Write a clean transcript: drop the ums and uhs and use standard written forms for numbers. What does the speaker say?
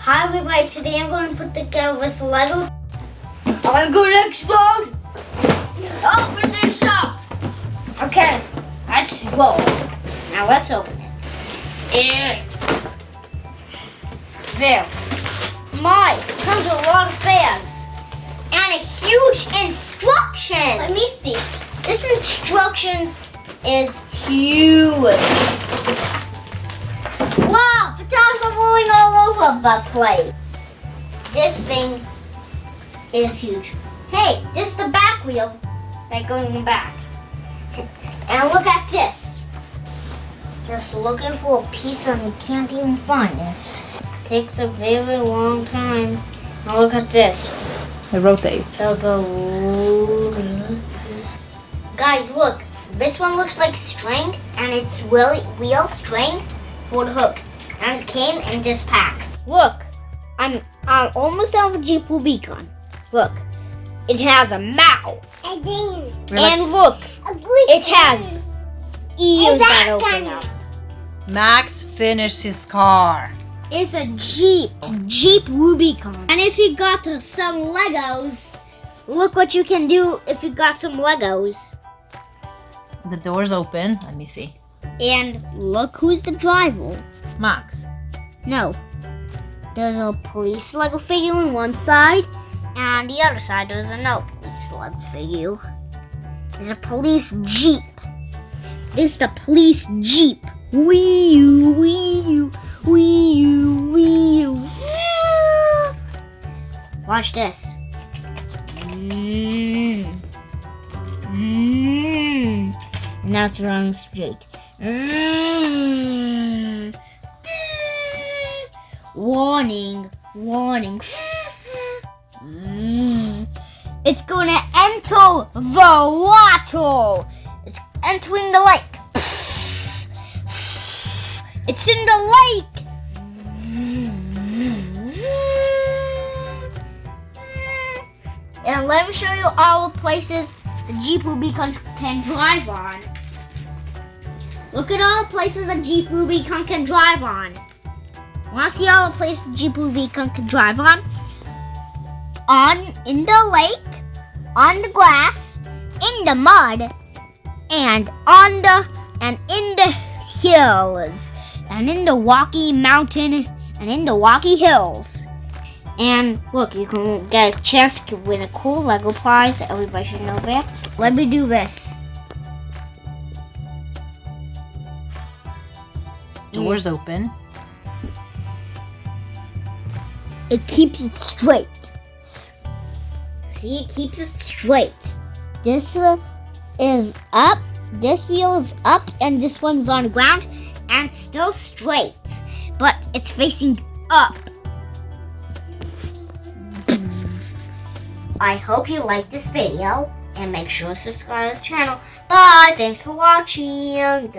Hi everybody, today I'm going to put together this Lego. I'm going to explode. Open this up. Okay, let's roll. Now let's open it. And there. Comes with a lot of bags. And a huge instruction. Let me see. This instructions is huge. Wow, the tires are rolling all over the place. This thing is huge. Hey, this is the back wheel that goes in the back. And look at this. Just looking for a piece and you can't even find it. Takes a very long time. Now look at this. It rotates. So go. Guys, look. This one looks like string, and it's wheel string for the hook. And it came in this pack. Look, I'm almost done with Jeep Rubicon. Look, it has a mouth. And look, it has ears that open up. Max finished his car. It's a Jeep Rubicon. And if you got some Legos, look what you can do if you got some Legos. The door's open. Let me see. And look who's the driver. Max. No. There's a police Lego figure on one side, and on the other side there's another police Lego figure. There's a police Jeep. This is the police Jeep. Wee-oo, wee-oo, wee-oo, wee-oo. Watch this. Now it's running straight. Warning, warning. It's gonna enter the water. It's entering the lake. It's in the lake. And let me show you all the places the Jeep Rubicon can drive on. Look at all the places the Jeep Rubicon can drive on. Want to see all the places the Jeep Rubicon can drive on? In the lake, on the grass, in the mud, and in the hills, and in the rocky mountain, and in the rocky hills. And look, you can get a chance to win a cool Lego prize. Everybody should know that. Let me do this. Door's open. It keeps it straight. See, it keeps it straight. This is up, this wheel is up, and this one's on the ground, and it's still straight, but it's facing up. I hope you liked this video, and make sure to subscribe to the channel. Bye! Thanks for watching!